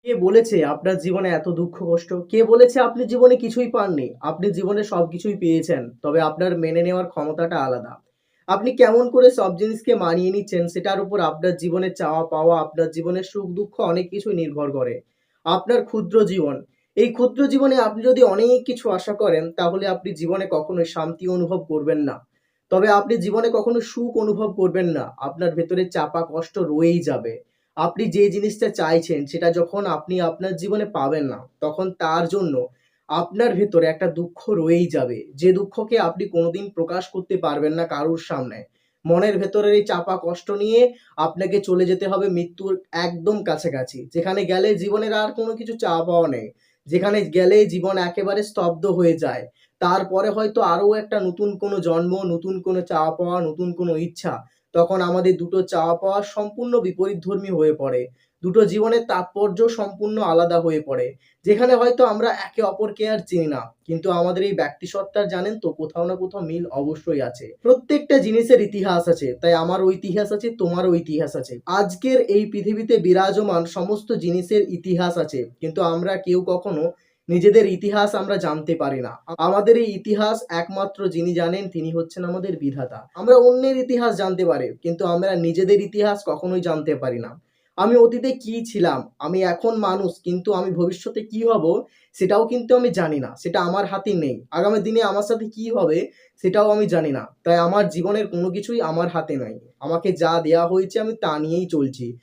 কে বলেছে আপনার জীবনে এত দুঃখ কষ্ট? কে বলেছে আপনি জীবনে কিছুই পাননি? আপনি জীবনে সবকিছুই পেয়েছেন। তবে আপনার মেনে নেওয়ার ক্ষমতাটা আলাদা। আপনি কেমন করে সব জিনিসকে মানিয়ে নিচ্ছেন সেটার উপর আপনার জীবনের চাওয়া পাওয়া, আপনার জীবনের সুখ-দুঃখ অনেক কিছুই নির্ভর করে। আপনার ক্ষুদ্র জীবন, এই ক্ষুদ্র জীবনে আপনি যদি অনেক কিছু আশা করেন তাহলে আপনি জীবনে কখনোই শান্তি অনুভব করবেন না। তবে আপনি জীবনে কখনো সুখ অনুভব করবেন না। আপনার ভেতরে চাপা কষ্ট রয়েই যাবে। আপনি যে জিনিসটা চাইছেন সেটা যখন আপনি আপনার জীবনে পাবেন না, তখন তার জন্য আপনার ভেতরে একটা দুঃখ রয়েই যাবে। যে দুঃখকে আপনি কোনোদিন প্রকাশ করতে পারবেন না কারোর সামনে। মনের ভেতরের এই চাপা কষ্ট নিয়ে আপনাকে চলে যেতে হবে মৃত্যুর একদম কাছাকাছি। যেখানে গেলে জীবনের আর কোনো কিছু চাওয়া পাওয়া নেই। যেখানে গেলে জীবন একেবারে স্তব্ধ হয়ে যায়। তারপরে হয়তো আরো একটা নতুন কোনো জন্ম, নতুন কোনো চাওয়া পাওয়া, নতুন কোনো ইচ্ছা। তখন আমাদের দুটো চাওয়া পাওয়া সম্পূর্ণ বিপরীতধর্মী হয়ে পড়ে। দুটো জীবনের তাৎপর্য সম্পূর্ণ আলাদা হয়ে পড়ে। যেখানে হয়তো আমরা একে অপরকে আর চিনি না। কিন্তু আমাদের এই ব্যক্তিসত্তার জানেন তো কোথাও না কোথাও মিল অবশ্যই আছে। প্রত্যেকটা জিনিসের ইতিহাস আছে। তাই আমারও ইতিহাস আছে, তোমারও ইতিহাস আছে। আজকের এই পৃথিবীতে বিরাজমান সমস্ত জিনিসের ইতিহাস আছে। কিন্তু আমরা কেউ কখনো নিজেদের ইতিহাস আমরা জানতে পারি না। আমাদের এই ইতিহাস একমাত্র যিনি জানেন তিনি হচ্ছেন আমাদের বিধাতা। আমরা অন্যের ইতিহাস জানতে পারি, কিন্তু আমরা নিজেদের ইতিহাস কখনোই জানতে পারি না। আমি অতীতে কি ছিলাম, আমি এখন মানুষ, কিন্তু আমি ভবিষ্যতে কি হব সেটাও কিন্তু আমি জানি না। সেটা আমার হাতে নেই। আগামী দিনে আমার সাথে কি হবে সেটাও আমি জানি না। তাই আমার জীবনের কোনো কিছুই আমার হাতে নাই। আমাকে যা দেয়া হয়েছে আমি তা নিয়েই চলছি।